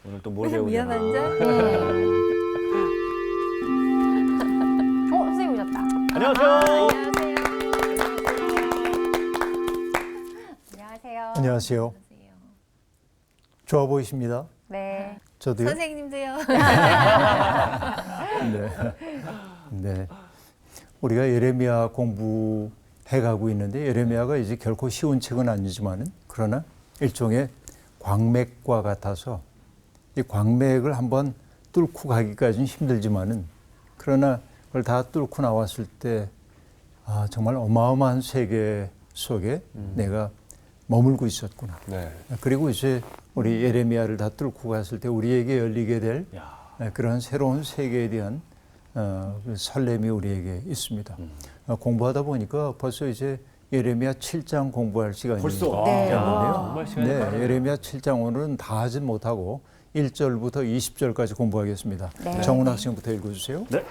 오늘 또 뭘 배우냐. 미안한데. 선생님 오셨다. 안녕하세요. 안녕하세요. 안녕하세요. 좋아 보이십니다. 네. 저도요. 선생님도요. 네. 네. 우리가 예레미야 공부해가고 있는데 예레미야가 이제 결코 쉬운 책은 아니지만은 그러나 일종의 광맥과 같아서 이 광맥을 한번 뚫고 가기까지는 힘들지만은 그러나 그걸 다 뚫고 나왔을 때 정말 어마어마한 세계 속에 내가 머물고 있었구나. 네. 그리고 이제 우리 예레미야를 다 뚫고 갔을 때 우리에게 열리게 될 야. 그런 새로운 세계에 대한 그 설렘이 우리에게 있습니다. 공부하다 보니까 벌써 이제 예레미야 7장 공부할 시간이 벌써? 네. 야, 정말 시간이 네, 빠르네요. 예레미야 7장 오늘은 다 하진 못하고 1절부터 20절까지 공부하겠습니다. 네. 정훈 학생부터 읽어주세요. 네.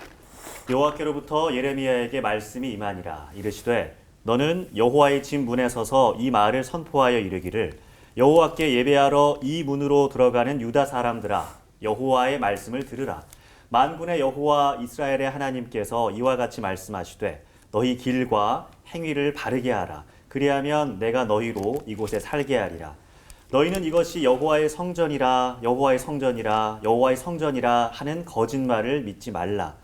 여호와께로부터 예레미야에게 말씀이 임하니라. 이르시되 너는 여호와의 집 문에 서서 이 말을 선포하여 이르기를 여호와께 예배하러 이 문으로 들어가는 유다 사람들아 여호와의 말씀을 들으라. 만군의 여호와 이스라엘의 하나님께서 이와 같이 말씀하시되 너희 길과 행위를 바르게 하라. 그리하면 내가 너희로 이곳에 살게 하리라. 너희는 이것이 여호와의 성전이라 여호와의 성전이라 여호와의 성전이라 하는 거짓말을 믿지 말라.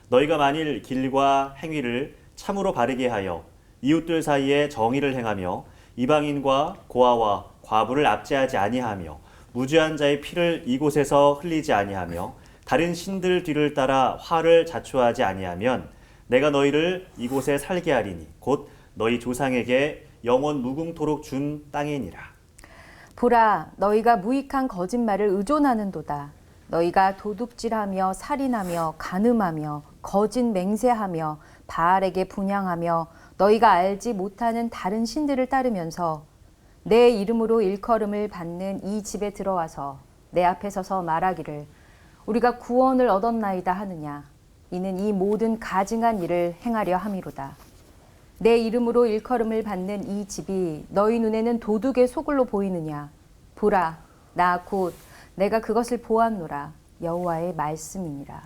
너희가 만일 길과 행위를 참으로 바르게 하여 이웃들 사이에 정의를 행하며 이방인과 고아와 과부를 압제하지 아니하며 무죄한 자의 피를 이곳에서 흘리지 아니하며 다른 신들 뒤를 따라 화를 자초하지 아니하면 내가 너희를 이곳에 살게 하리니 곧 너희 조상에게 영원 무궁토록 준 땅이니라. 보라, 너희가 무익한 거짓말을 의존하는도다. 너희가 도둑질하며 살인하며 간음하며 거짓 맹세하며 바알에게 분향하며 너희가 알지 못하는 다른 신들을 따르면서 내 이름으로 일컬음을 받는 이 집에 들어와서 내 앞에 서서 말하기를 우리가 구원을 얻었나이다 하느냐. 이는 이 모든 가증한 일을 행하려 함이로다. 내 이름으로 일컬음을 받는 이 집이 너희 눈에는 도둑의 소굴로 보이느냐. 보라, 나 곧 내가 그것을 보았노라. 여호와의 말씀이니라.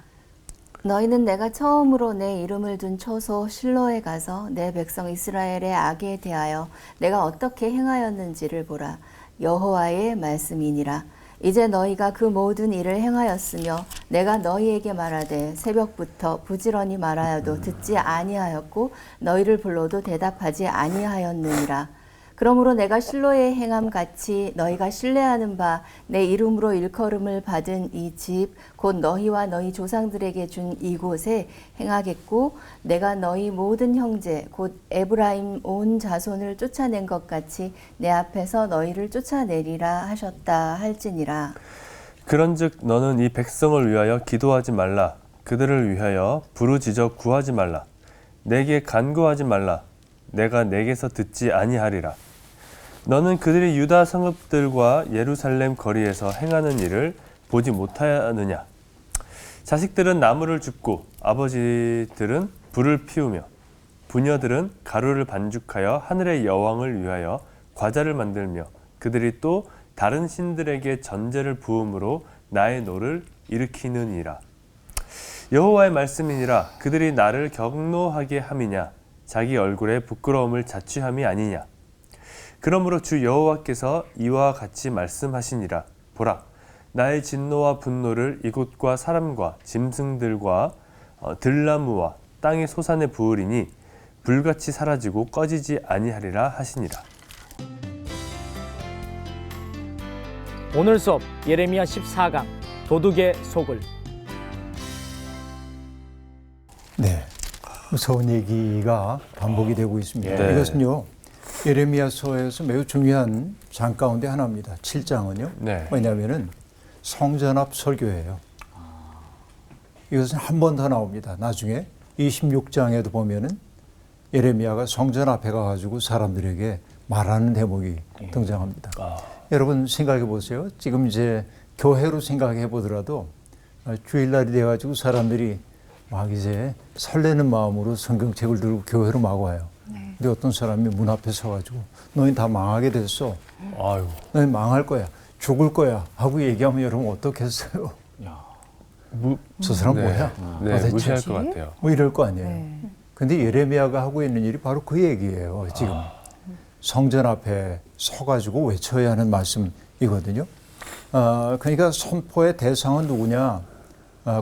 너희는 내가 처음으로 내 이름을 둔 처소 실로에 가서 내 백성 이스라엘의 악에 대하여 내가 어떻게 행하였는지를 보라. 여호와의 말씀이니라. 이제 너희가 그 모든 일을 행하였으며 내가 너희에게 말하되 새벽부터 부지런히 말하여도 듣지 아니하였고 너희를 불러도 대답하지 아니하였느니라. 그러므로 내가 실로의 행함 같이 너희가 신뢰하는 바 내 이름으로 일컬음을 받은 이 집 곧 너희와 너희 조상들에게 준 이곳에 행하겠고 내가 너희 모든 형제 곧 에브라임 온 자손을 쫓아낸 것 같이 내 앞에서 너희를 쫓아내리라 하셨다 할지니라. 그런즉 너는 이 백성을 위하여 기도하지 말라. 그들을 위하여 부르짖어 구하지 말라. 내게 간구하지 말라. 내가 내게서 듣지 아니하리라. 너는 그들이 유다 성읍들과 예루살렘 거리에서 행하는 일을 보지 못하느냐. 자식들은 나무를 줍고 아버지들은 불을 피우며 부녀들은 가루를 반죽하여 하늘의 여왕을 위하여 과자를 만들며 그들이 또 다른 신들에게 전제를 부음으로 나의 노를 일으키느니라. 여호와의 말씀이니라. 그들이 나를 경노하게 함이냐. 자기 얼굴에 부끄러움을 자취함이 아니냐. 그러므로 주 여호와께서 이와 같이 말씀하시니라. 보라, 나의 진노와 분노를 이곳과 사람과 짐승들과 들나무와 땅의 소산에 부으리니 불같이 사라지고 꺼지지 아니하리라 하시니라. 오늘 수업 예레미야 14강 도둑의 속을. 네, 무서운 얘기가 반복이 되고 있습니다. 네. 이것은요 예레미야서에서 매우 중요한 장 가운데 하나입니다. 7장은요. 네. 왜냐하면은 성전 앞 설교예요. 이것은 한 번 더 나옵니다. 나중에 26장에도 보면은 예레미야가 성전 앞에 가가지고 사람들에게 말하는 대목이 등장합니다. 여러분 생각해 보세요. 지금 이제 교회로 생각해 보더라도 주일날이 돼가지고 사람들이 막 이제 설레는 마음으로 성경책을 들고 교회로 막 와요. 근데 어떤 사람이 문 앞에 서가지고 너희 다 망하게 됐어. 아유. 너희 망할 거야. 죽을 거야 하고 얘기하면 여러분 어떻겠어요? 저 사람 뭐야? 네, 도대체? 무시할 것 같아요. 뭐 이럴 거 아니에요. 네. 근데 예레미야가 하고 있는 일이 바로 그 얘기예요. 지금 성전 앞에 서가지고 외쳐야 하는 말씀이거든요. 그러니까 선포의 대상은 누구냐?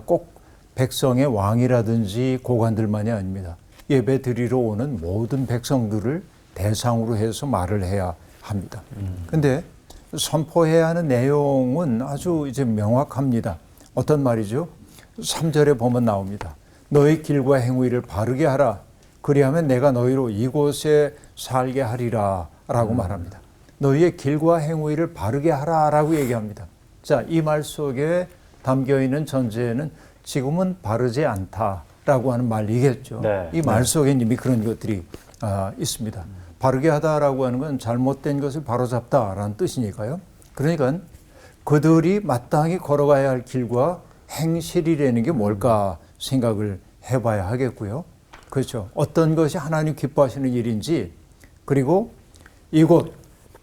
꼭 백성의 왕이라든지 고관들만이 아닙니다. 예배 드리러 오는 모든 백성들을 대상으로 해서 말을 해야 합니다. 근데 선포해야 하는 내용은 아주 이제 명확합니다. 어떤 말이죠? 3절에 보면 나옵니다. 너희 길과 행위를 바르게 하라. 그리하면 내가 너희로 이곳에 살게 하리라 라고 말합니다. 너희의 길과 행위를 바르게 하라 라고 얘기합니다. 자, 이 말 속에 담겨 있는 전제는 지금은 바르지 않다라고 하는 말이겠죠. 네. 이 말 속에 이미 그런 것들이 있습니다. 바르게 하다라고 하는 건 잘못된 것을 바로잡다라는 뜻이니까요. 그러니까 그들이 마땅히 걸어가야 할 길과 행실이라는 게 뭘까 생각을 해봐야 하겠고요. 그렇죠. 어떤 것이 하나님 기뻐하시는 일인지, 그리고 이곳,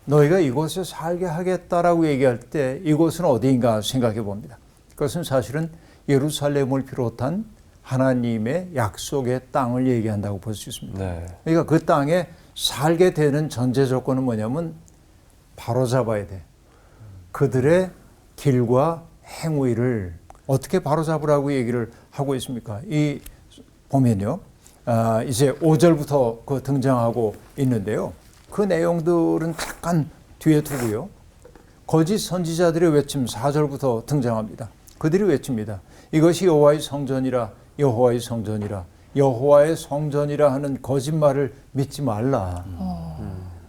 너희가 이곳에 살게 하겠다라고 얘기할 때 이곳은 어디인가 생각해 봅니다. 그것은 사실은 예루살렘을 비롯한 하나님의 약속의 땅을 얘기한다고 볼 수 있습니다. 네. 그러니까 그 땅에 살게 되는 전제 조건은 뭐냐면 바로잡아야 돼. 그들의 길과 행위를 어떻게 바로잡으라고 얘기를 하고 있습니까? 이 보면요. 이제 5절부터 그 등장하고 있는데요. 그 내용들은 잠깐 뒤에 두고요. 거짓 선지자들의 외침 4절부터 등장합니다. 그들이 외칩니다. 이것이 여호와의 성전이라, 여호와의 성전이라, 여호와의 성전이라 하는 거짓말을 믿지 말라.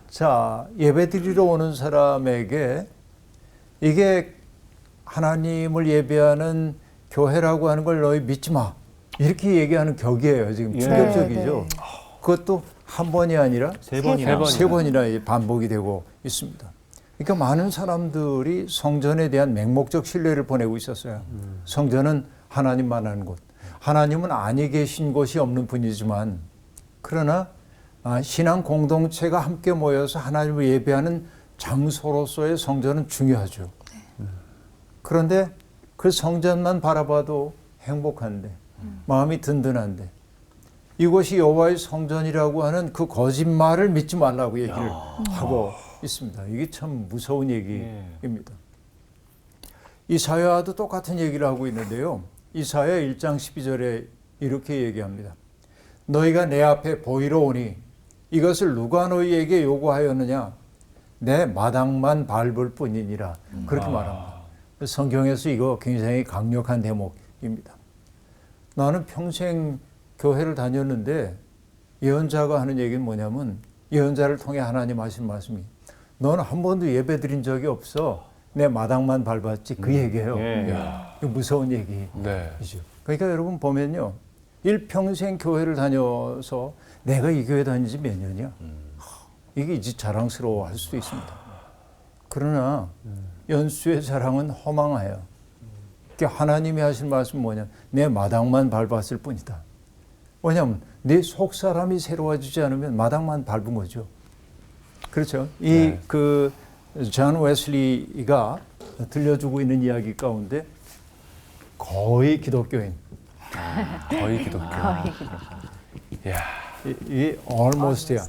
자, 예배드리러 오는 사람에게 이게 하나님을 예배하는 교회라고 하는 걸 너희 믿지 마. 이렇게 얘기하는 격이에요. 지금 충격적이죠. 네, 네. 그것도 한 번이 아니라 세 번이나. 세 번이나 반복이 되고 있습니다. 그러니까 많은 사람들이 성전에 대한 맹목적 신뢰를 보내고 있었어요. 성전은 하나님만 하는 곳. 하나님은 아니 계신 곳이 없는 분이지만, 그러나 신앙 공동체가 함께 모여서 하나님을 예배하는 장소로서의 성전은 중요하죠. 그런데 그 성전만 바라봐도 행복한데, 마음이 든든한데, 이것이 여호와의 성전이라고 하는 그 거짓말을 믿지 말라고 얘기를 하고 있습니다. 이게 참 무서운 얘기입니다. 이사야도 똑같은 얘기를 하고 있는데요. 이사야 1장 12절에 이렇게 얘기합니다. 너희가 내 앞에 보이러 오니 이것을 누가 너희에게 요구하였느냐? 내 마당만 밟을 뿐이니라. 그렇게 말합니다. 성경에서 이거 굉장히 강력한 대목입니다. 나는 평생 교회를 다녔는데 예언자가 하는 얘기는 뭐냐면, 예언자를 통해 하나님 하신 말씀이 너는 한 번도 예배 드린 적이 없어. 내 마당만 밟았지. 그 얘기예요. 이거 무서운 얘기이죠. 네. 그러니까 여러분 보면요. 일평생 교회를 다녀서 내가 이 교회 다닌 지 몇 년이야. 이게 이제 자랑스러워 할 수도 있습니다. 그러나 연수의 자랑은 허망해요. 그러니까 하나님이 하신 말씀은 뭐냐? 내 마당만 밟았을 뿐이다. 왜냐하면 내 속 사람이 새로워지지 않으면 마당만 밟은 거죠. 그렇죠. 이 그 존 웨슬리가 들려주고 있는 이야기 가운데 거의 기독교인, 거의 기독교. 이야. 이 almost야,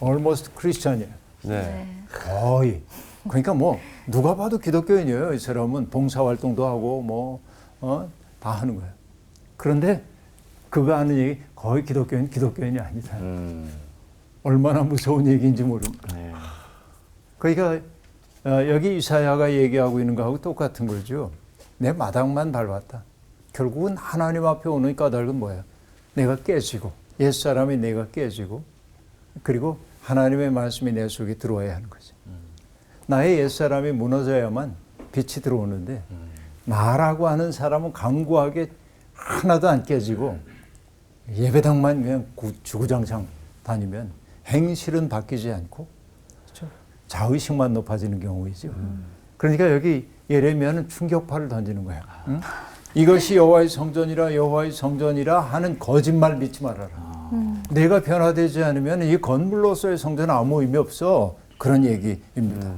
almost Christian이야. 네. 거의. 그러니까 뭐 누가 봐도 기독교인이에요. 이 사람은 봉사활동도 하고 뭐 다 하는 거예요. 그런데 그가 하는 얘기 거의 기독교인이 아니다. 얼마나 무서운 얘기인지 모릅니다. 네. 그러니까 여기 이사야가 얘기하고 있는 거하고 똑같은 거죠. 내 마당만 밟았다. 결국은 하나님 앞에 오는 까닭은 뭐예요? 내가 깨지고, 옛사람이 내가 깨지고, 그리고 하나님의 말씀이 내 속에 들어와야 하는 거죠. 나의 옛사람이 무너져야만 빛이 들어오는데, 나라고 하는 사람은 강구하게 하나도 안 깨지고 예배당만 그냥 주구장창 다니면 행실은 바뀌지 않고, 그렇죠? 자의식만 높아지는 경우이죠. 그러니까 여기 예레미야는 충격파를 던지는 거예요. 응? 이것이 여호와의 성전이라, 여호와의 성전이라 하는 거짓말 믿지 말아라. 내가 변화되지 않으면 이 건물로서의 성전은 아무 의미 없어. 그런 얘기입니다.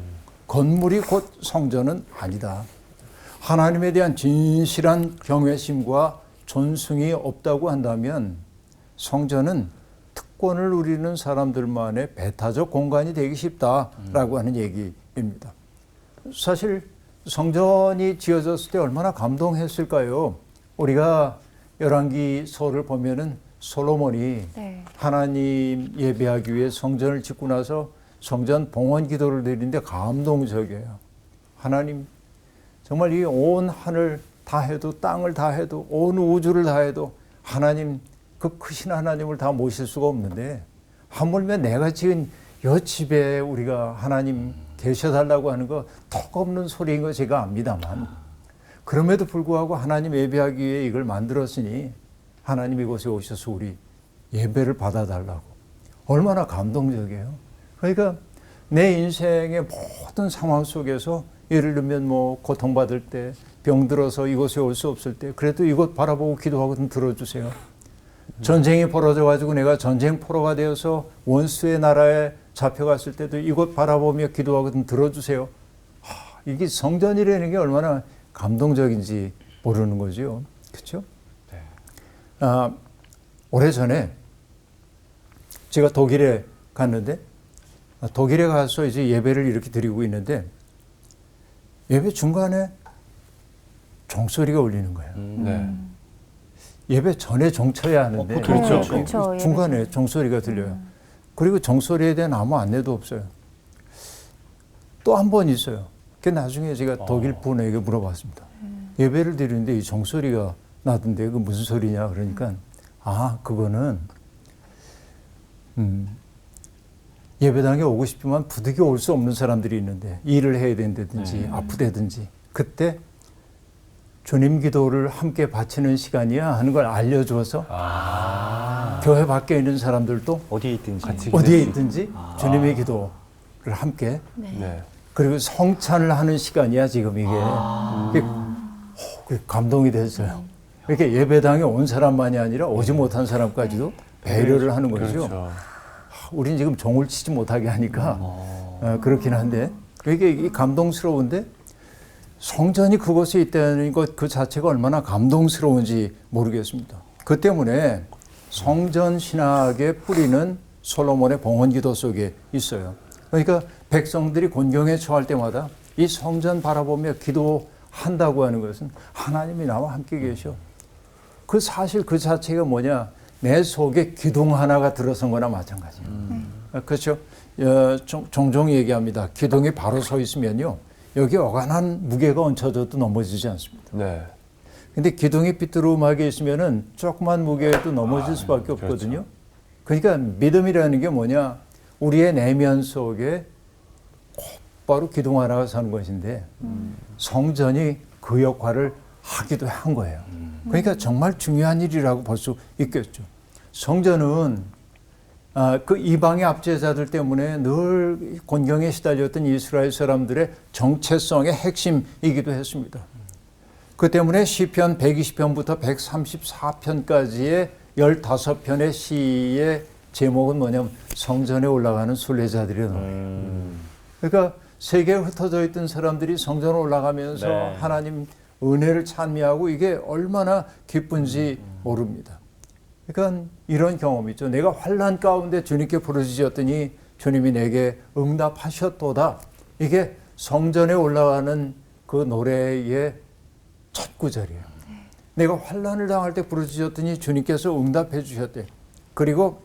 건물이 곧 성전은 아니다. 하나님에 대한 진실한 경외심과 존숭이 없다고 한다면 성전은 특권을 누리는 사람들만의 배타적 공간이 되기 쉽다라고 하는 얘기입니다. 사실 성전이 지어졌을 때 얼마나 감동했을까요? 우리가 열왕기서를 보면은 솔로몬이 네. 하나님 예배하기 위해 성전을 짓고 나서 성전 봉헌 기도를 드리는데 감동적이에요. 하나님 정말 이 온 하늘 다 해도 땅을 다 해도 온 우주를 다 해도 하나님 그 크신 하나님을 다 모실 수가 없는데 하물며 내가 지은 여 집에 우리가 하나님 계셔달라고 하는 거 턱없는 소리인 거 제가 압니다만 그럼에도 불구하고 하나님 예배하기 위해 이걸 만들었으니 하나님 이곳에 오셔서 우리 예배를 받아달라고. 얼마나 감동적이에요. 그러니까 내 인생의 모든 상황 속에서 예를 들면 뭐 고통받을 때, 병들어서 이곳에 올 수 없을 때 그래도 이곳 바라보고 기도하고 좀 들어주세요. 전쟁이 벌어져가지고 내가 전쟁포로가 되어서 원수의 나라에 잡혀갔을 때도 이곳 바라보며 기도하고 좀 들어주세요. 이게 성전이라는 게 얼마나 감동적인지 모르는 거죠. 그렇죠? 네. 오래전에 제가 독일에 갔는데 독일에 가서 이제 예배를 이렇게 드리고 있는데 예배 중간에 종소리가 울리는 거예요. 네. 예배 전에 종쳐야 하는데 그렇죠. 네, 그렇죠. 중간에 종소리가 들려요. 그리고 종소리에 대한 아무 안내도 없어요. 또 한 번 있어요. 그 나중에 제가 독일 분에게 물어봤습니다. 예배를 드리는데 이 종소리가 나던데 그 무슨 소리냐 그러니까 그거는 예배당에 오고 싶지만 부득이 올 수 없는 사람들이 있는데 일을 해야 된다든지 아프다든지 그때 주님 기도를 함께 바치는 시간이야 하는 걸 알려줘서 교회 밖에 있는 사람들도 어디에 있든지 어디에 있든지 주님의 기도를 함께 네. 그리고 성찬을 하는 시간이야 지금 이게 감동이 됐어요. 이렇게 예배당에 온 사람만이 아니라 오지 못한 사람까지도 배려를 하는 거죠. 그렇죠. 우린 지금 종을 치지 못하게 하니까 그렇긴 한데 이게 감동스러운데 성전이 그곳에 있다는 것 그 자체가 얼마나 감동스러운지 모르겠습니다. 그 때문에 성전 신학의 뿌리는 솔로몬의 봉헌기도 속에 있어요. 그러니까 백성들이 곤경에 처할 때마다 이 성전 바라보며 기도한다고 하는 것은 하나님이 나와 함께 계셔. 그 사실 그 자체가 뭐냐? 내 속에 기둥 하나가 들어선 거나 마찬가지예요. 그렇죠? 종종 얘기합니다. 기둥이 바로 서 있으면요. 여기 어간한 무게가 얹혀져도 넘어지지 않습니다. 네. 근데 기둥이 삐뚤음하게 있으면은 조그만 무게에도 넘어질 수밖에 없거든요. 그러니까 믿음이라는 게 뭐냐? 우리의 내면 속에 곧바로 기둥 하나가 사는 것인데 성전이 그 역할을 하기도 한 거예요. 그러니까 정말 중요한 일이라고 볼 수 있겠죠. 성전은 그 이방의 압제자들 때문에 늘 곤경에 시달렸던 이스라엘 사람들의 정체성의 핵심이기도 했습니다. 그 때문에 시편 120편부터 134편까지의 15편의 시의 제목은 뭐냐면 성전에 올라가는 순례자들의 노래. 그러니까 세계에 흩어져 있던 사람들이 성전에 올라가면서 네. 하나님 은혜를 찬미하고 이게 얼마나 기쁜지 모릅니다. 그러니까 이런 경험이 있죠. 내가 환난 가운데 주님께 부르짖었더니 주님이 내게 응답하셨도다. 이게 성전에 올라가는 그 노래의 첫 구절이에요. 내가 환난을 당할 때 부르짖었더니 주님께서 응답해 주셨대. 그리고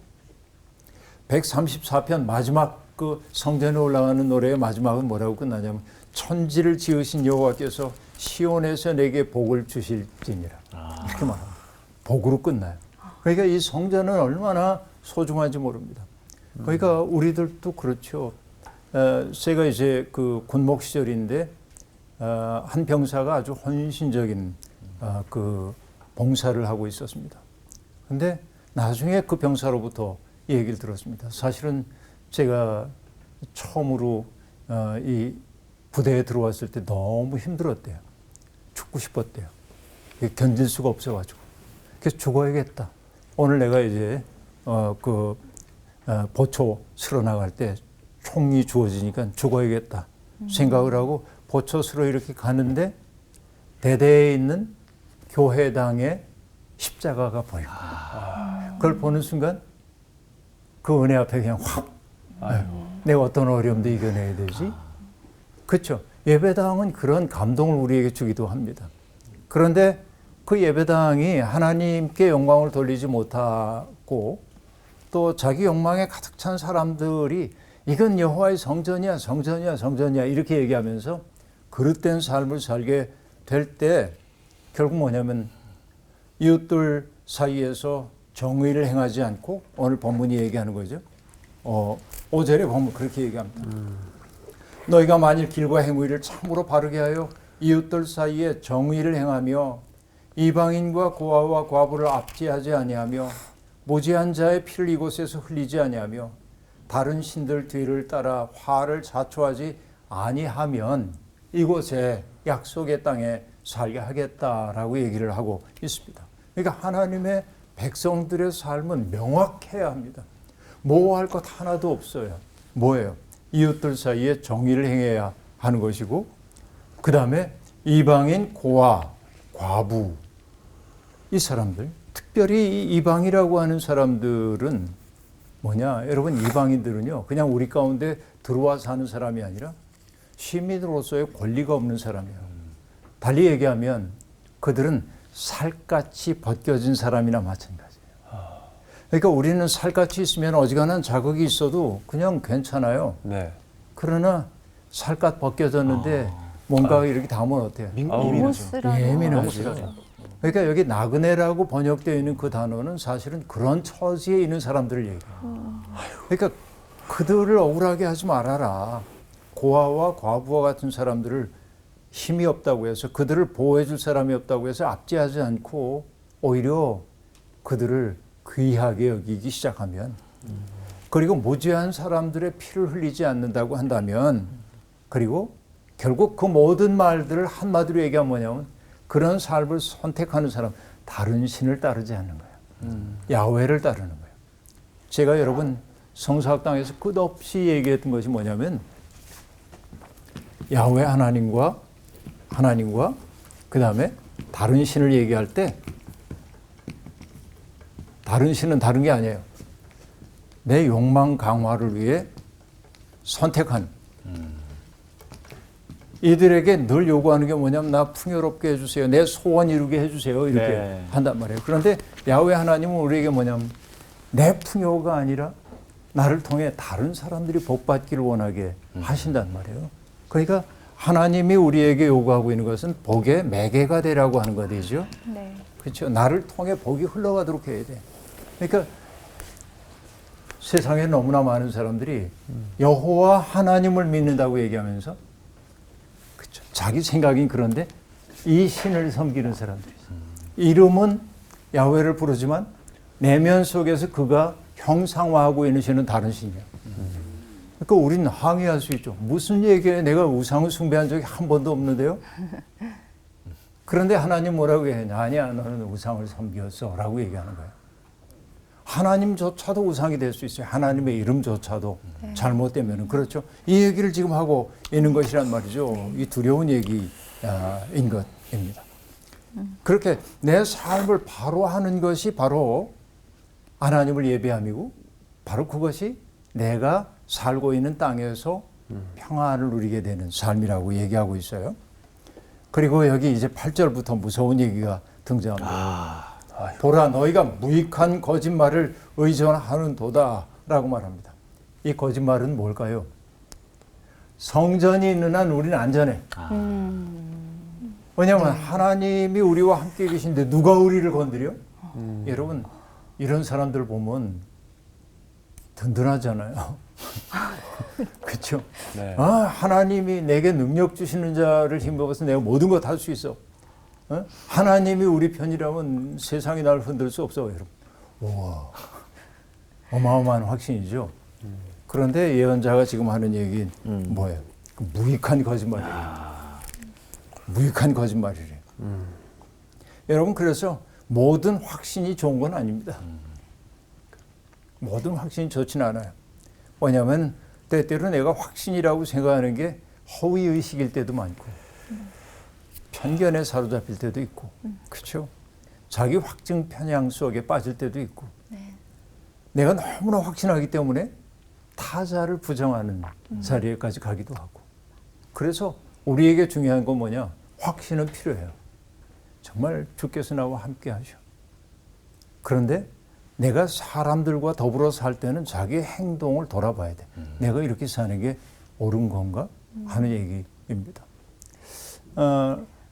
134편 마지막 그 성전에 올라가는 노래의 마지막은 뭐라고 끝나냐면 천지를 지으신 여호와께서 시온에서 내게 복을 주실지니라. 이렇게 말합니다. 복으로 끝나요. 그러니까 이 성전은 얼마나 소중한지 모릅니다. 그러니까 우리들도 그렇죠. 제가 이제 그 군목 시절인데 한 병사가 아주 헌신적인 그 봉사를 하고 있었습니다. 근데 나중에 그 병사로부터 이 얘기를 들었습니다. 사실은 제가 처음으로 이 부대에 들어왔을 때 너무 힘들었대요. 죽고 싶었대요. 견딜 수가 없어가지고. 그래서 죽어야겠다. 오늘 내가 이제 보초 쓸어 나갈 때 총이 주어지니까 죽어야겠다 생각을 하고 보초스로 이렇게 가는데 대대에 있는 교회당의 십자가가 보이고 그걸 보는 순간 그 은혜 앞에 그냥 확 내가 어떤 어려움도 이겨내야 되지? 그렇죠. 예배당은 그런 감동을 우리에게 주기도 합니다. 그런데 그 예배당이 하나님께 영광을 돌리지 못하고 또 자기 욕망에 가득 찬 사람들이 이건 여호와의 성전이야, 성전이야, 성전이야 이렇게 얘기하면서 그릇된 삶을 살게 될 때 결국 뭐냐면 이웃들 사이에서 정의를 행하지 않고 오늘 본문이 얘기하는 거죠. 5절에 보면 그렇게 얘기합니다. 너희가 만일 길과 행위를 참으로 바르게 하여 이웃들 사이에 정의를 행하며 이방인과 고아와 과부를 압제하지 아니하며 무지한 자의 피를 이곳에서 흘리지 아니하며 다른 신들 뒤를 따라 화를 자초하지 아니하면 이곳에 약속의 땅에 살게 하겠다라고 얘기를 하고 있습니다. 그러니까 하나님의 백성들의 삶은 명확해야 합니다. 모호할 것 하나도 없어요. 뭐예요? 이웃들 사이에 정의를 행해야 하는 것이고 그 다음에 이방인, 고아, 과부 이 사람들 특별히 이 이방이라고 하는 사람들은 뭐냐? 여러분 이방인들은요 그냥 우리 가운데 들어와 사는 사람이 아니라 시민으로서의 권리가 없는 사람이에요. 달리 얘기하면 그들은 살갗이 벗겨진 사람이나 마찬가지예요. 그러니까 우리는 살갗이 있으면 어지간한 자극이 있어도 그냥 괜찮아요. 네. 그러나 살갗 벗겨졌는데 뭔가 이렇게 닿으면 어때요? 예민하죠. 그러니까 여기 나그네라고 번역되어 있는 그 단어는 사실은 그런 처지에 있는 사람들을 얘기해요. 그러니까 그들을 억울하게 하지 말아라. 고아와 과부와 같은 사람들을 힘이 없다고 해서 그들을 보호해 줄 사람이 없다고 해서 압제하지 않고 오히려 그들을 귀하게 여기기 시작하면 그리고 무죄한 사람들의 피를 흘리지 않는다고 한다면 그리고 결국 그 모든 말들을 한마디로 얘기하면 뭐냐면 그런 삶을 선택하는 사람 다른 신을 따르지 않는 거예요. 야훼를 따르는 거예요. 제가 여러분 성서학당에서 끝없이 얘기했던 것이 뭐냐면 야훼 하나님과 그 다음에 다른 신을 얘기할 때 다른 신은 다른 게 아니에요. 내 욕망 강화를 위해 선택한 이들에게 늘 요구하는 게 뭐냐면 나 풍요롭게 해주세요. 내 소원 이루게 해주세요. 이렇게 한단 말이에요. 그런데 야훼 하나님은 우리에게 뭐냐면 내 풍요가 아니라 나를 통해 다른 사람들이 복받기를 원하게 하신단 말이에요. 그러니까 하나님이 우리에게 요구하고 있는 것은 복의 매개가 되라고 하는 것이죠. 네. 그렇죠. 나를 통해 복이 흘러가도록 해야 돼. 그러니까 세상에 너무나 많은 사람들이 여호와 하나님을 믿는다고 얘기하면서 그렇죠. 자기 생각인 그런데 이 신을 섬기는 사람들이 있어요. 이름은 야훼를 부르지만 내면 속에서 그가 형상화하고 있는 신은 다른 신이야. 그러니까 우리는 항의할 수 있죠. 무슨 얘기에 내가 우상을 숭배한 적이 한 번도 없는데요. 그런데 하나님 뭐라고 해? 아니야, 너는 우상을 섬겼어 라고 얘기하는 거예요. 하나님조차도 우상이 될 수 있어요. 하나님의 이름조차도 잘못되면 그렇죠. 이 얘기를 지금 하고 있는 것이란 말이죠. 이 두려운 얘기인 것입니다. 그렇게 내 삶을 바로 하는 것이 바로 하나님을 예배함이고 바로 그것이 내가 살고 있는 땅에서 평안을 누리게 되는 삶이라고 얘기하고 있어요. 그리고 여기 이제 8절부터 무서운 얘기가 등장합니다. 보라 너희가 무익한 거짓말을 의존하는 도다라고 말합니다. 이 거짓말은 뭘까요? 성전이 있는 한 우리는 안전해. 왜냐하면 하나님이 우리와 함께 계신데 누가 우리를 건드려? 여러분 이런 사람들 보면 든든하잖아요. 그렇죠? 네. 하나님이 내게 능력 주시는 자를 힘입어서 내가 모든 것 할 수 있어. 하나님이 우리 편이라면 세상이 나를 흔들 수 없어. 여러분. 우와, 어마어마한 확신이죠. 그런데 예언자가 지금 하는 얘기는 뭐예요? 무익한 거짓말이에요. 무익한 거짓말이래요. 여러분 그래서 모든 확신이 좋은 건 아닙니다. 모든 확신이 좋지는 않아요. 왜냐하면 때때로 내가 확신이라고 생각하는 게 허위의식일 때도 많고 편견에 사로잡힐 때도 있고 그렇죠? 자기 확증 편향 속에 빠질 때도 있고 내가 너무나 확신하기 때문에 타자를 부정하는 자리에까지 가기도 하고 그래서 우리에게 중요한 건 뭐냐? 확신은 필요해요. 정말 주께서 나와 함께 하셔. 그런데 내가 사람들과 더불어 살 때는 자기의 행동을 돌아봐야 돼. 내가 이렇게 사는 게 옳은 건가? 하는 얘기입니다.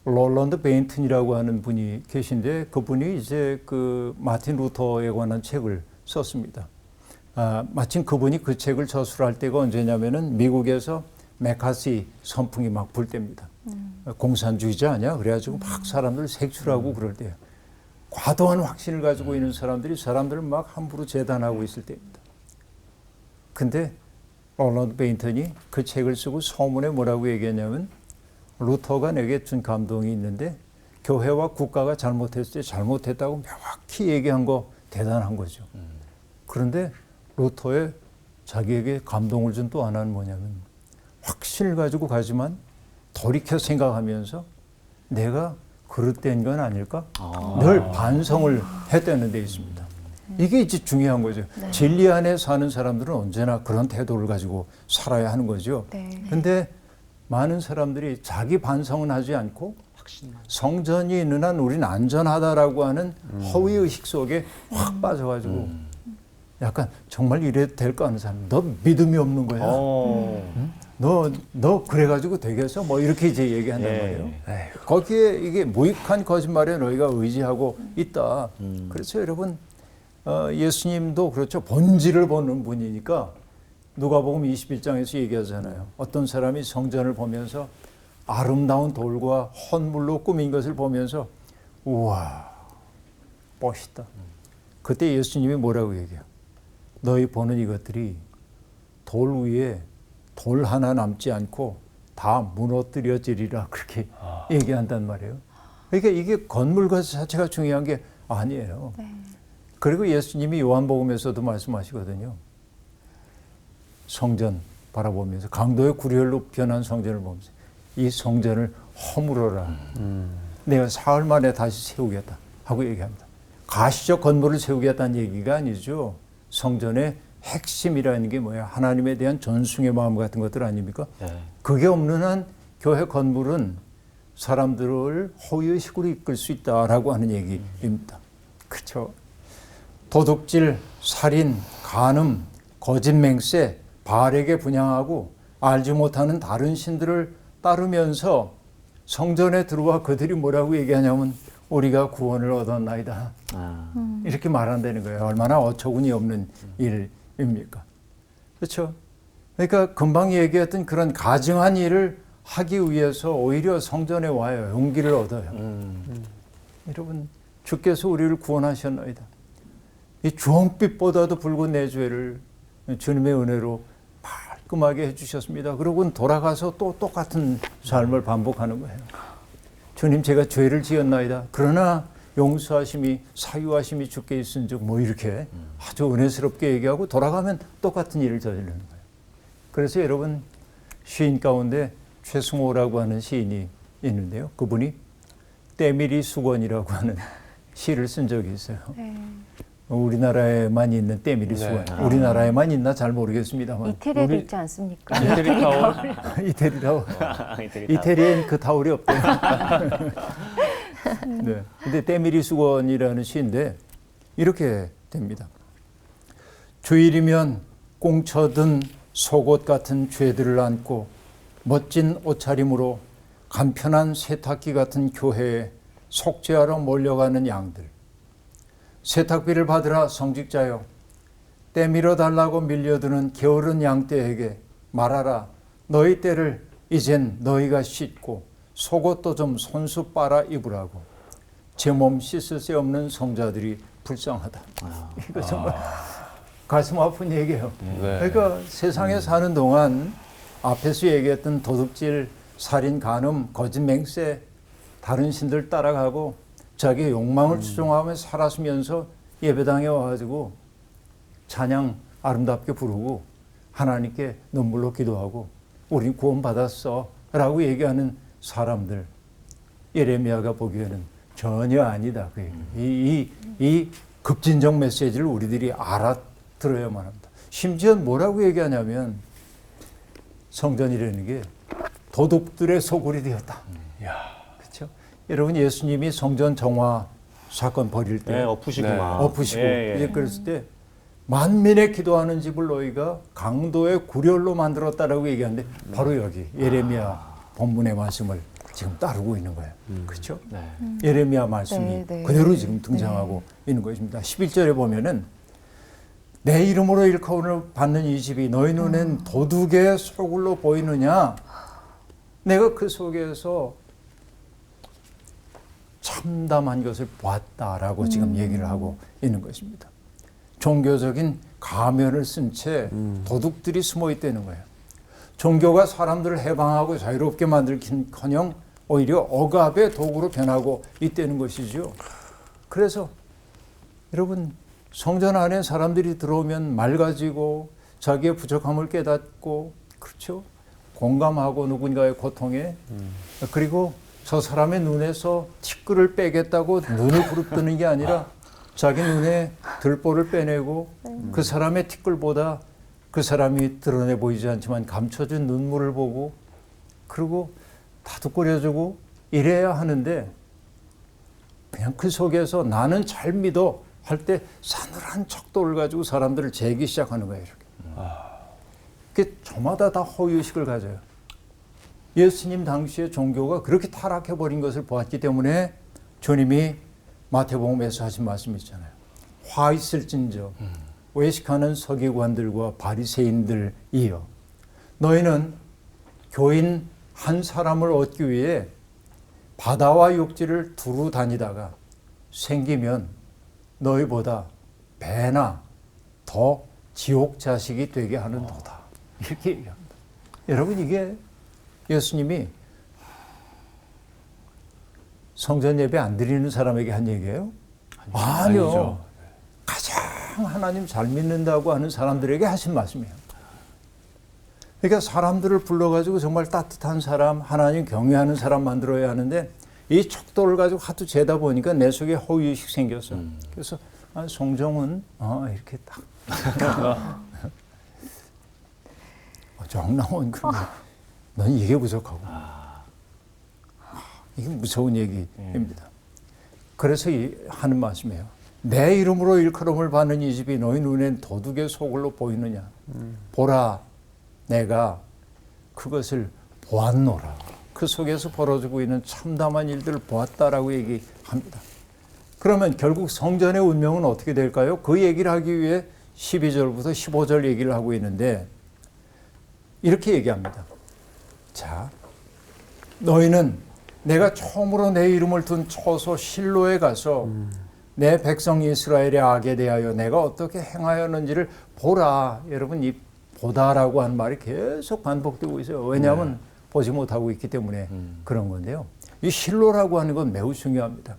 롤런드 베인튼이라고 하는 분이 계신데 그분이 이제 그 마틴 루터에 관한 책을 썼습니다. 마침 그분이 그 책을 저술할 때가 언제냐면은 미국에서 메카시 선풍이 막 불 때입니다. 공산주의자 아니야? 그래가지고 막 사람들 색출하고 그럴 때예요. 과도한 확신을 가지고 있는 사람들이 사람들을 막 함부로 재단하고 있을 때입니다. 근데 롤런드 베인턴이 그 책을 쓰고 서문에 뭐라고 얘기했냐면 루터가 내게 준 감동이 있는데 교회와 국가가 잘못했을 때 잘못했다고 명확히 얘기한 거 대단한 거죠. 그런데 루터의 자기에게 감동을 준 또 하나는 뭐냐면 확신을 가지고 가지만 돌이켜 생각하면서 내가 그릇된 건 아닐까? 늘 반성을 했다는 데 있습니다. 이게 이제 중요한 거죠. 진리 안에 사는 사람들은 언제나 그런 태도를 가지고 살아야 하는 거죠. 근데 많은 사람들이 자기 반성은 하지 않고 성전이 있는 한 우리는 안전하다라고 하는 허위의식 속에 확 빠져가지고 약간 정말 이래도 될까 하는 사람, 너 믿음이 없는 거야. 너 그래가지고 되겠어? 뭐 이렇게 이제 얘기한단 말이에요. 거기에 이게 무익한 거짓말에 너희가 의지하고 있다. 그래서 여러분 예수님도 그렇죠. 본질을 보는 분이니까 누가복음 21장에서 얘기하잖아요. 어떤 사람이 성전을 보면서 아름다운 돌과 헌물로 꾸민 것을 보면서 우와 멋있다. 그때 예수님이 뭐라고 얘기해요? 너희 보는 이것들이 돌 위에 돌 하나 남지 않고 다 무너뜨려지리라 그렇게 얘기한단 말이에요. 그러니까 이게 건물 자체가 중요한 게 아니에요. 그리고 예수님이 요한복음에서도 말씀하시거든요. 성전 바라보면서 강도의 구리엘로 변한 성전을 보면서 이 성전을 허물어라. 내가 사흘 만에 다시 세우겠다 하고 얘기합니다. 가시적 건물을 세우겠다는 얘기가 아니죠. 성전의 핵심이라는 게 뭐야? 하나님에 대한 존숭의 마음 같은 것들 아닙니까? 그게 없는 한 교회 건물은 사람들을 허위의식으로 이끌 수 있다라고 하는 얘기입니다. 그렇죠? 도둑질, 살인, 간음, 거짓 맹세, 바알에게 분향하고 알지 못하는 다른 신들을 따르면서 성전에 들어와 그들이 뭐라고 얘기하냐면 우리가 구원을 얻었나이다. 이렇게 말한다는 거예요. 얼마나 어처구니 없는 일입니까? 그렇죠? 그러니까 금방 얘기했던 그런 가증한 일을 하기 위해서 오히려 성전에 와요. 용기를 얻어요. 여러분, 주께서 우리를 구원하셨나이다. 이 주홍빛보다도 붉은 내 죄를 주님의 은혜로 깔끔하게 해주셨습니다. 그러고는 돌아가서 또 똑같은 삶을 반복하는 거예요. 주님, 제가 죄를 지었나이다. 그러나 용서하심이 사유하심이 주께 있은즉 뭐 이렇게 아주 은혜스럽게 얘기하고 돌아가면 똑같은 일을 저지르는 거예요. 그래서 여러분 시인 가운데 최승호라고 하는 시인이 있는데요. 그분이 때밀이 수건이라고 하는 시를 쓴 적이 있어요. 우리나라에만 있는 때밀이 수건. 우리나라에만 있나 잘 모르겠습니다만. 이태리에도 있지 않습니까? 이태리 타올. 이태리 타올. 이태리엔 그 타올이 없대요. 네. 근데 때밀이 수건이라는 시인데 이렇게 됩니다. 주일이면 꽁쳐든 속옷 같은 죄들을 안고 멋진 옷차림으로 간편한 세탁기 같은 교회에 속죄하러 몰려가는 양들. 세탁비를 받으라 성직자여. 때밀어 달라고 밀려드는 게으른 양떼에게 말하라. 너희 때를 이젠 너희가 씻고 속옷도 좀 손수 빨아 입으라고. 제 몸 씻을 새 없는 성자들이 불쌍하다. 이거 정말 가슴 아픈 얘기예요. 그러니까 세상에 사는 동안 앞에서 얘기했던 도둑질, 살인, 간음, 거짓 맹세, 다른 신들 따라가고 자기의 욕망을 추종하며 살았으면서 예배당에 와가지고 찬양 아름답게 부르고 하나님께 눈물로 기도하고 우린 구원받았어 라고 얘기하는 사람들, 예레미야가 보기에는 전혀 아니다. 그 얘기. 이 급진적 메시지를 우리들이 알아들어야만 합니다. 심지어 뭐라고 얘기하냐면 성전이라는 게 도둑들의 소굴이 되었다. 그렇죠? 여러분, 예수님이 성전 정화 사건 벌일 때 네, 엎으시고 네. 막. 엎으시고 예, 이제 그랬을 때 만민의 기도하는 집을 너희가 강도의 구렬로 만들었다라고 얘기하는데 바로 여기 예레미야 본문의 말씀을 지금 따르고 있는 거예요. 그렇죠? 네. 예레미야 말씀이 네, 네. 그대로 지금 등장하고 있는 것입니다. 11절에 보면은 내 이름으로 일컬음을 받는 이 집이 너희 눈엔 도둑의 소굴로 보이느냐? 내가 그 속에서 참담한 것을 보았다라고 지금 얘기를 하고 있는 것입니다. 종교적인 가면을 쓴 채 도둑들이 숨어 있다는 거예요. 종교가 사람들을 해방하고 자유롭게 만들긴커녕 오히려 억압의 도구로 변하고 있다는 것이죠. 그래서 여러분, 성전 안에 사람들이 들어오면 맑아지고 자기의 부족함을 깨닫고, 그렇죠? 공감하고 누군가의 고통에, 그리고 저 사람의 눈에서 티끌을 빼겠다고 눈을 부릅뜨는 게 아니라 자기 눈에 들보를 빼내고 그 사람의 티끌보다 그 사람이 드러내 보이지 않지만 감춰진 눈물을 보고, 그리고 다독거려주고 이래야 하는데, 그냥 그 속에서 나는 잘 믿어 할 때 싸늘한 척도를 가지고 사람들을 재기 시작하는 거예요. 이렇게. 그게 저마다 다 허위의식을 가져요. 예수님 당시의 종교가 그렇게 타락해버린 것을 보았기 때문에 주님이 마태복음에서 하신 말씀이 있잖아요. 화 있을진저 외식하는 서기관들과 바리새인들이여, 너희는 교인 한 사람을 얻기 위해 바다와 육지를 두루 다니다가 생기면 너희보다 배나 더 지옥 자식이 되게 하는도다. 이렇게 얘기합니다. 여러분, 이게 예수님이 성전 예배 안 드리는 사람에게 한 얘기예요? 아니요. 아니죠. 가장 하나님 잘 믿는다고 하는 사람들에게 하신 말씀이에요. 그러니까 사람들을 불러가지고 정말 따뜻한 사람, 하나님 경외하는 사람 만들어야 하는데, 이 척도를 가지고 하도 재다 보니까 내 속에 허위의식 생겼어요. 그래서 성정은 이렇게 딱 정나원, 넌 이게 부족하고. 이게 무서운 얘기입니다. 그래서 하는 말씀이에요. 내 이름으로 일컬음을 받는 이 집이 너희 눈엔 도둑의 소굴로 보이느냐? 보라, 내가 그것을 보았노라. 그 속에서 벌어지고 있는 참담한 일들을 보았다라고 얘기합니다. 그러면 결국 성전의 운명은 어떻게 될까요? 그 얘기를 하기 위해 12절부터 15절 얘기를 하고 있는데, 이렇게 얘기합니다. 자, 너희는 내가 처음으로 내 이름을 둔 처소 실로에 가서 내 백성 이스라엘의 악에 대하여 내가 어떻게 행하였는지를 보라. 여러분, 이 보다라고 하는 말이 계속 반복되고 있어요. 왜냐하면 보지 못하고 있기 때문에 그런 건데요. 이 실로라고 하는 건 매우 중요합니다.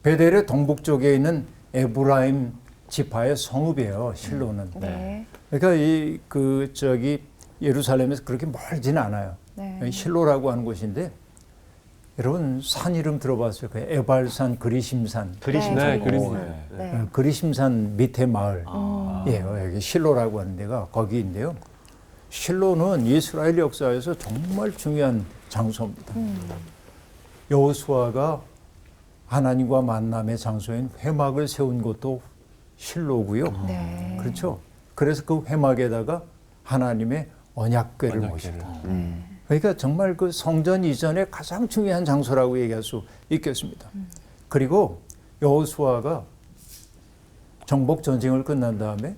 베델의 동북쪽에 있는 에브라임 지파의 성읍이에요. 실로는. 네. 그러니까 예루살렘에서 그렇게 멀지는 않아요. 네. 실로라고 하는 곳인데, 여러분 산 이름 들어봤어요? 그 에발산, 그리심산. 네, 그리심. 네. 그리심산 밑에 마을이에요. 여기 실로라고 하는 데가 거기인데요. 실로는 이스라엘 역사에서 정말 중요한 장소입니다. 여호수아가 하나님과 만남의 장소인 회막을 세운 곳도 실로고요. 네. 그렇죠? 그래서 그 회막에다가 하나님의 언약궤를 모셨다. 그러니까 정말 그 성전 이전에 가장 중요한 장소라고 얘기할 수 있겠습니다. 그리고 여호수아가 정복 전쟁을 끝난 다음에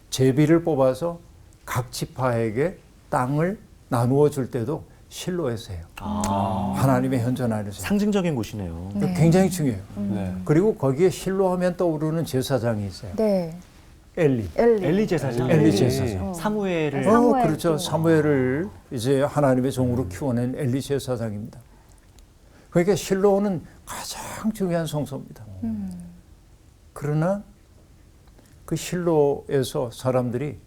제비를 뽑아서 각 지파에게 땅을 나누어 줄 때도 실로에서 해요. 하나님의 현존 안에서. 상징적인 곳이네요. 네. 굉장히 중요해요. 네. 그리고 거기에 실로 하면 떠오르는 제사장이 있어요. 네. 엘리. 엘리 제사장. 엘리 제사장. 사무엘을. 사무엘. 그렇죠. 사무엘을 이제 하나님의 종으로 키워낸 엘리 제사장입니다. 그러니까 실로는 가장 중요한 성소입니다. 그러나 그 실로에서 사람들이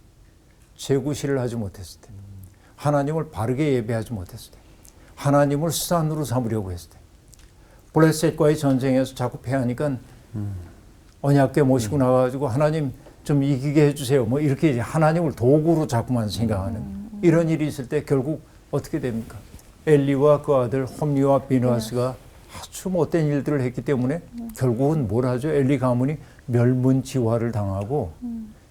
재구시를 하지 못했을 때, 하나님을 바르게 예배하지 못했을 때, 하나님을 수단으로 삼으려고 했을 때, 블레셋과의 전쟁에서 자꾸 패하니까 언약궤 모시고 나가가지고 하나님 좀 이기게 해주세요. 뭐 이렇게 이제 하나님을 도구로 자꾸만 생각하는 이런 일이 있을 때 결국 어떻게 됩니까? 엘리와 그 아들 홈리와 비느하스가 아주 못된 일들을 했기 때문에 결국은 뭘 하죠? 엘리 가문이 멸문지화를 당하고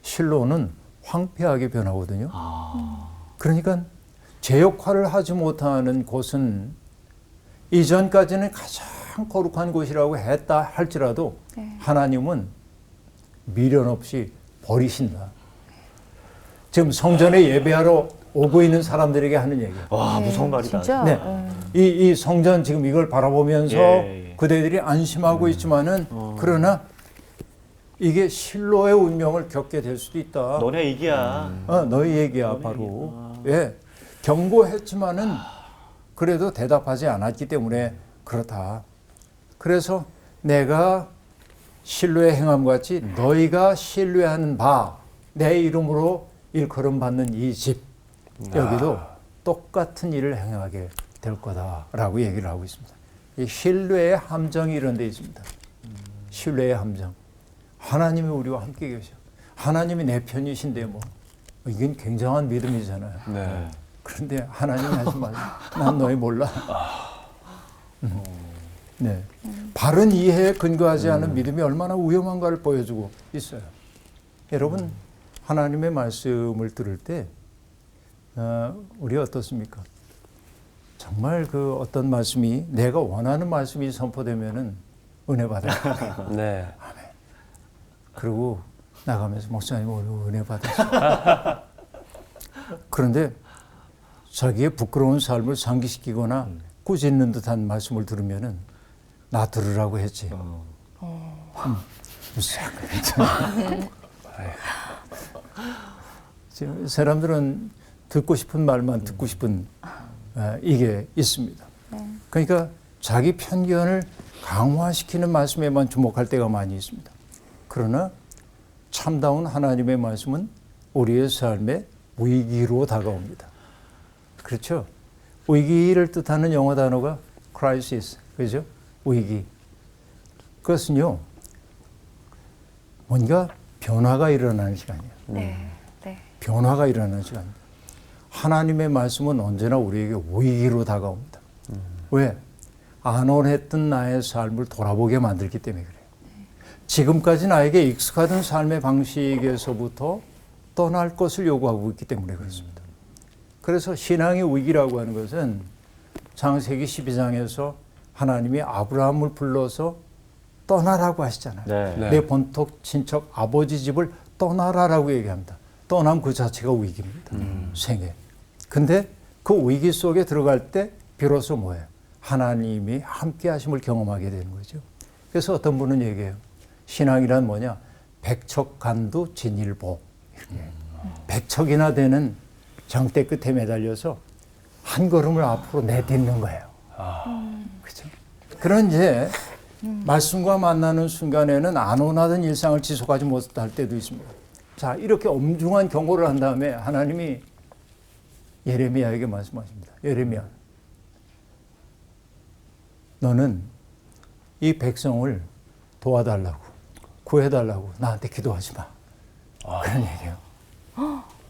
실로는 황폐하게 변하거든요. 그러니까 제 역할을 하지 못하는 곳은 이전까지는 가장 거룩한 곳이라고 했다 할지라도 하나님은 미련 없이 버리신다. 지금 성전에 예배하러 오고 있는 사람들에게 하는 얘기예요. 와, 무서운 말이다. 진짜. 네. 이 성전 지금 이걸 바라보면서 예. 그대들이 안심하고 있지만은 그러나 이게 실로의 운명을 겪게 될 수도 있다. 너네 얘기야. 너희 얘기야 바로. 예, 경고했지만은 그래도 대답하지 않았기 때문에 그렇다. 그래서 내가 신뢰의 행함 같이 너희가 신뢰하는 바 내 이름으로 일컬음 받는 이 집 여기도 똑같은 일을 행하게 될 거다라고 얘기를 하고 있습니다. 이 신뢰의 함정이 이런 데 있습니다. 신뢰의 함정. 하나님이 우리와 함께 계셔. 하나님이 내 편이신데 뭐 이건 굉장한 믿음이잖아요. 네. 그런데 하나님이 하지 말고 난 너희 몰라. 네. 바른 이해에 근거하지 않은 믿음이 얼마나 위험한가를 보여주고 있어요. 여러분 하나님의 말씀을 들을 때 우리 어떻습니까? 정말 그 어떤 말씀이 내가 원하는 말씀이 선포되면은 은혜 받아요. 네. 그리고 나가면서 목사님 오늘 은혜 받았어요. 그런데 자기의 부끄러운 삶을 상기시키거나 꾸짖는 듯한 말씀을 들으면은 나 들으라고 했지. 지금 사람들은 듣고 싶은 말만 듣고 싶은 이게 있습니다. 그러니까 자기 편견을 강화시키는 말씀에만 주목할 때가 많이 있습니다. 그러나 참다운 하나님의 말씀은 우리의 삶에 위기로 다가옵니다. 그렇죠? 위기를 뜻하는 영어 단어가 crisis, 그죠? 위기. 그것은요, 뭔가 변화가 일어나는 시간이에요. 네. 변화가 일어나는 시간입니다. 하나님의 말씀은 언제나 우리에게 위기로 다가옵니다. 왜? 안온했던 나의 삶을 돌아보게 만들기 때문에 그래요. 지금까지 나에게 익숙하던 삶의 방식에서부터 떠날 것을 요구하고 있기 때문에 그렇습니다. 그래서 신앙의 위기라고 하는 것은 창세기 12장에서 하나님이 아브라함을 불러서 떠나라고 하시잖아요. 네. 내 본토 친척 아버지 집을 떠나라라고 얘기합니다. 떠남 그 자체가 위기입니다. 생애. 근데 그 위기 속에 들어갈 때 비로소 뭐예요? 하나님이 함께 하심을 경험하게 되는 거죠. 그래서 어떤 분은 얘기해요. 신앙이란 뭐냐? 백척간두 진일보. 이렇게. 백척이나 되는 장대 끝에 매달려서 한 걸음을 앞으로 내딛는 거예요. 그렇죠? 그런 이제 말씀과 만나는 순간에는 안온하던 일상을 지속하지 못할 때도 있습니다. 자, 이렇게 엄중한 경고를 한 다음에 하나님이 예레미야에게 말씀하십니다. 예레미야, 너는 이 백성을 도와달라고, 구해달라고 나한테 기도하지 마. 그런 얘기예요.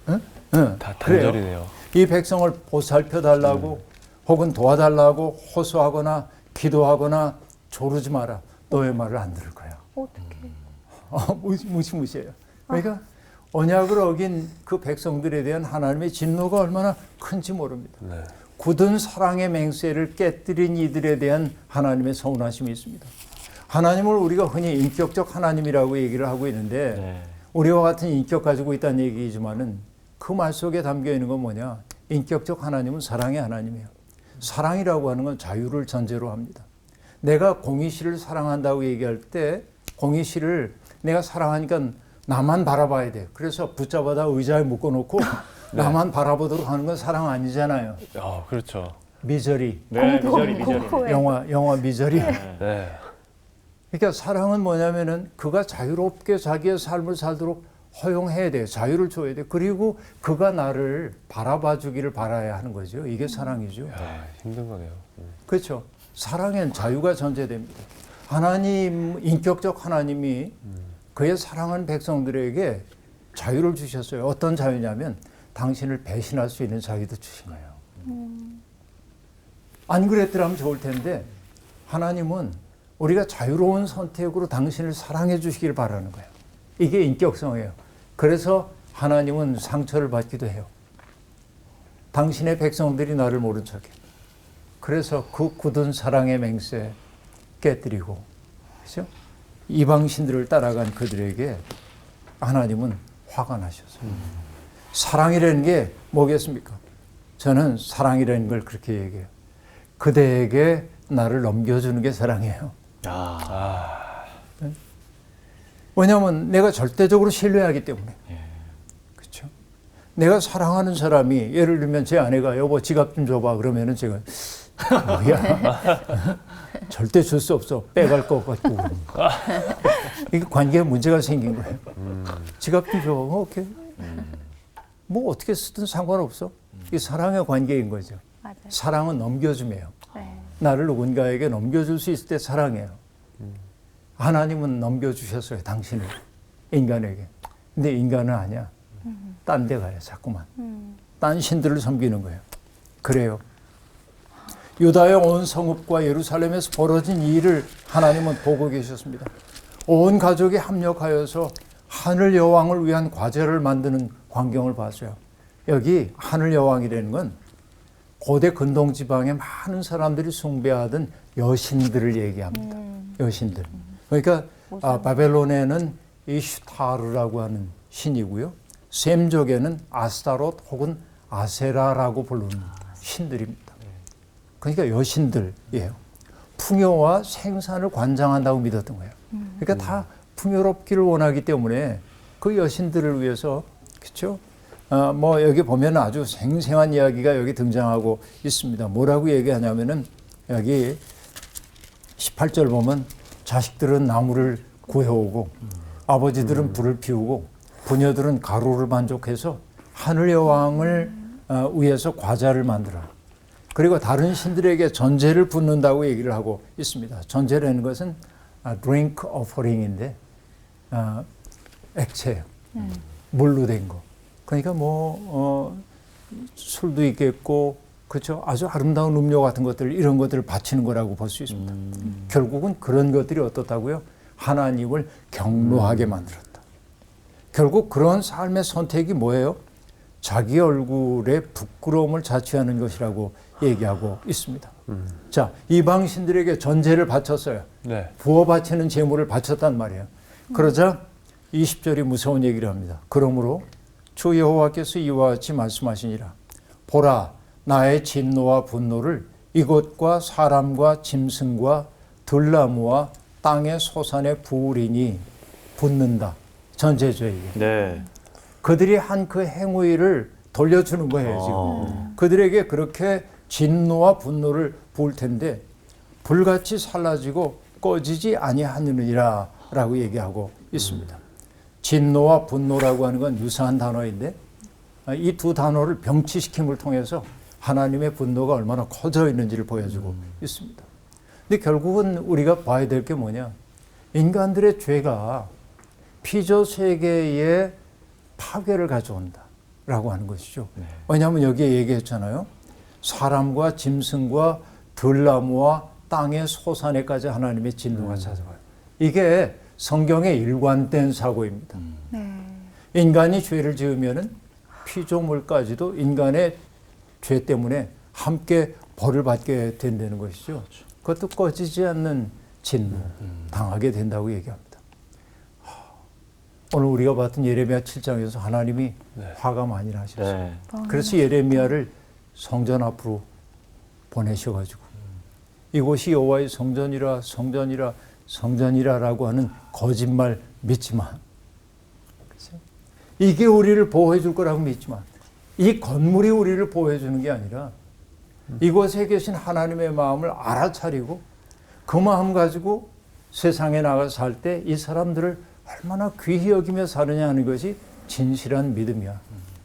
응? 다 단절이네요. 이 백성을 보살펴달라고 혹은 도와달라고 호소하거나 기도하거나 조르지 마라. 너의 말을 안 들을 거야. 어떡해. 무시무시해요. 그러니까 언약을 어긴 그 백성들에 대한 하나님의 진노가 얼마나 큰지 모릅니다. 네. 굳은 사랑의 맹세를 깨뜨린 이들에 대한 하나님의 서운하심이 있습니다. 하나님을 우리가 흔히 인격적 하나님이라고 얘기를 하고 있는데 네. 우리와 같은 인격 가지고 있다는 얘기지만은 그 말 속에 담겨 있는 건 뭐냐? 인격적 하나님은 사랑의 하나님이에요. 사랑이라고 하는 건 자유를 전제로 합니다. 내가 공희 씨를 사랑한다고 얘기할 때 공희 씨를 내가 사랑하니까 나만 바라봐야 돼. 그래서 붙잡아다 의자에 묶어놓고 나만 바라보도록 하는 건 사랑 아니잖아요. 그렇죠. 미저리. 네, 미저리. 영화 미저리. 네. 그러니까 사랑은 뭐냐면은 그가 자유롭게 자기의 삶을 살도록 허용해야 돼요. 자유를 줘야 돼요. 그리고 그가 나를 바라봐 주기를 바라야 하는 거죠. 이게 사랑이죠. 야, 힘든 거네요. 그렇죠. 사랑엔 자유가 전제됩니다. 하나님, 인격적 하나님이 그의 사랑하는 백성들에게 자유를 주셨어요. 어떤 자유냐면 당신을 배신할 수 있는 자유도 주신 거예요. 안 그랬더라면 좋을 텐데 하나님은 우리가 자유로운 선택으로 당신을 사랑해 주시길 바라는 거예요. 이게 인격성이에요. 그래서 하나님은 상처를 받기도 해요. 당신의 백성들이 나를 모른 척해. 그래서 그 굳은 사랑의 맹세 깨뜨리고, 그렇죠? 이방신들을 따라간 그들에게 하나님은 화가 나셨어요. 사랑이라는 게 뭐겠습니까? 저는 사랑이라는 걸 그렇게 얘기해요. 그대에게 나를 넘겨주는 게 사랑이에요. 왜냐하면 내가 절대적으로 신뢰하기 때문에. 그렇죠? 내가 사랑하는 사람이 예를 들면 제 아내가 여보 지갑 좀 줘봐 그러면은 제가 뭐야 절대 줄 수 없어 빼갈 것 같고 이게 관계에 문제가 생긴 거예요. 지갑 좀 줘. 오케이. 뭐 어떻게 쓰든 상관없어. 이게 사랑의 관계인 거죠. 맞아요. 사랑은 넘겨줌이에요. 네. 나를 누군가에게 넘겨줄 수 있을 때 사랑해요. 하나님은 넘겨주셨어요. 당신을 인간에게. 근데 인간은 아니야. 딴 데 가요. 자꾸만. 딴 신들을 섬기는 거예요. 그래요. 유다의 온 성읍과 예루살렘에서 벌어진 이 일을 하나님은 보고 계셨습니다. 온 가족이 합력하여서 하늘 여왕을 위한 과제를 만드는 광경을 봤어요. 여기 하늘 여왕이라는 건 고대 근동 지방에 많은 사람들이 숭배하던 여신들을 얘기합니다. 여신들. 그러니까 바벨론에는 이슈타르라고 하는 신이고요. 셈족에는 아스타롯 혹은 아세라라고 부르는 신들입니다. 그러니까 여신들이에요. 풍요와 생산을 관장한다고 믿었던 거예요. 그러니까 다 풍요롭기를 원하기 때문에 그 여신들을 위해서, 그렇죠? 뭐 여기 보면 아주 생생한 이야기가 여기 등장하고 있습니다. 뭐라고 얘기하냐면은 여기 18절 보면 자식들은 나무를 구해오고 아버지들은 불을 피우고 부녀들은 가루를 만족해서 하늘 여왕을 위해서 과자를 만들어. 그리고 다른 신들에게 전제를 붓는다고 얘기를 하고 있습니다. 전제라는 것은 drink offering인데 액체예요. 물로 된 거. 그러니까 술도 있겠고, 그렇죠? 아주 아름다운 음료 같은 것들, 이런 것들을 바치는 거라고 볼 수 있습니다. 결국은 그런 것들이 어떻다고요? 하나님을 경노하게 만들었다. 결국 그런 삶의 선택이 뭐예요? 자기 얼굴에 부끄러움을 자취하는 것이라고 얘기하고 있습니다. 자, 이방신들에게 전제를 바쳤어요. 네. 부어 바치는 제물을 바쳤단 말이에요. 그러자 20절이 무서운 얘기를 합니다. 그러므로 주 여호와께서 이와 같이 말씀하시니라. 보라, 나의 진노와 분노를 이곳과 사람과 짐승과 들나무와 땅의 소산에 부으리니 붓는다. 전제죠, 이게. 네. 그들이 한 그 행위를 돌려주는 거예요, 지금. 그들에게 그렇게 진노와 분노를 부을 텐데 불같이 살라지고 꺼지지 아니하느니라 라고 얘기하고 있습니다. 진노와 분노라고 하는 건 유사한 단어인데 이 두 단어를 병치시킴을 통해서 하나님의 분노가 얼마나 커져 있는지를 보여주고 있습니다. 근데 결국은 우리가 봐야 될 게 뭐냐? 인간들의 죄가 피조 세계에 파괴를 가져온다라고 하는 것이죠. 왜냐하면 여기에 얘기했잖아요. 사람과 짐승과 들나무와 땅의 소산에까지 하나님의 진노가 찾아와요. 이게 성경의 일관된 사고입니다. 인간이 죄를 지으면은 피조물까지도 인간의 죄 때문에 함께 벌을 받게 된다는 것이죠. 그것도 꺼지지 않는 진노 당하게 된다고 얘기합니다. 오늘 우리가 봤던 예레미야 7장에서 하나님이 화가 많이 나셨어요. 네. 그래서 예레미야를 성전 앞으로 보내셔가지고 이곳이 여호와의 성전이라 성전이라 성전이라라고 하는 거짓말 믿지 마. 그렇죠? 이게 우리를 보호해 줄 거라고 믿지 마. 이 건물이 우리를 보호해 주는 게 아니라 이곳에 계신 하나님의 마음을 알아차리고 그 마음 가지고 세상에 나가서 살 때 이 사람들을 얼마나 귀히 여기며 사느냐 하는 것이 진실한 믿음이야.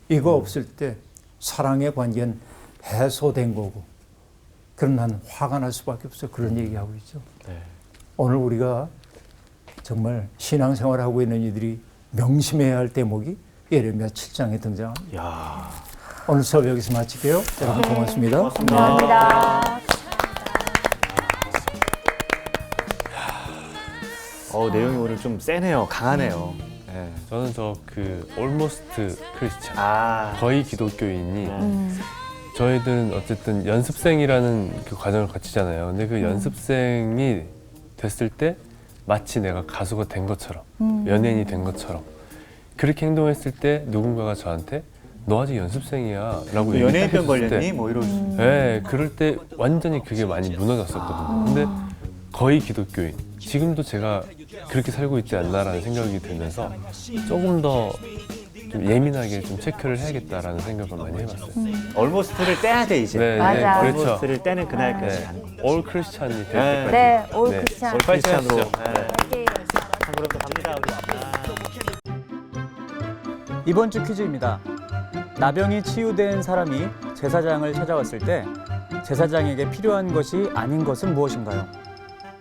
이거 없을 때 사랑의 관계는 해소된 거고. 그럼 난 화가 날 수밖에 없어. 그런 얘기하고 있죠. 네. 오늘 우리가 정말 신앙생활하고 있는 이들이 명심해야 할 대목이 예레미야 7장에 등장합니다. 야. 오늘 수업 여기서 마칠게요. 여러분 고맙습니다. 감사합니다. 내용이 오늘 좀 세네요. 강하네요. 네. 저는 저 그 almost 크리스찬, 아. 거의 기독교인이 저희들은 어쨌든 연습생이라는 그 과정을 거치잖아요. 근데 그 연습생이 됐을 때 마치 내가 가수가 된 것처럼, 연예인이 된 것처럼 그렇게 행동했을 때 누군가가 저한테 너 아직 연습생이야 라고 연예인병 얘기했을 걸렸니? 때, 뭐 이럴 수. 네, 그럴 때 완전히 그게 많이 무너졌었거든요. 근데 거의 기독교인, 지금도 제가 그렇게 살고 있지 않나라는 생각이 들면서 조금 더 좀 예민하게 좀 체크를 해야겠다라는 생각을 많이 해봤어요. 얼모스트를 떼야 돼 이제. 네, 맞아. 네, 그렇죠. 얼모스트를 떼는 그날까지 네, 가는 거예요. 올 크리스찬이 될 네. 때까지. 네, 올 네. 크리스찬. 올 크리스찬으로. 하시죠. 네. 자, 그럼 또 갑니다 우리. 이번 주 퀴즈입니다. 나병이 치유된 사람이 제사장을 찾아왔을 때 제사장에게 필요한 것이 아닌 것은 무엇인가요?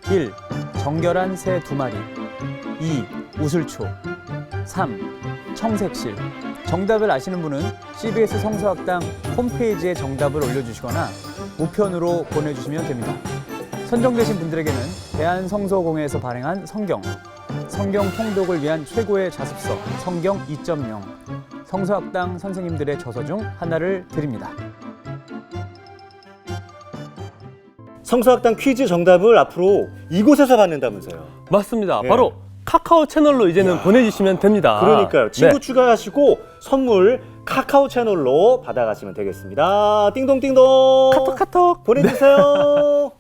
1. 정결한 새 2마리 2. 우슬초 3. 청색실. 정답을 아시는 분은 CBS 성서학당 홈페이지에 정답을 올려주시거나 우편으로 보내주시면 됩니다. 선정되신 분들에게는 대한성서공회에서 발행한 성경 통독을 위한 최고의 자습서 성경 2.0 성서학당 선생님들의 저서 중 하나를 드립니다. 성서학당 퀴즈 정답을 앞으로 이곳에서 받는다면서요. 맞습니다. 예. 바로 카카오 채널로 이제는 보내주시면 됩니다. 그러니까요. 친구 네. 추가하시고 선물 카카오 채널로 받아가시면 되겠습니다. 띵동띵동. 카톡 보내주세요.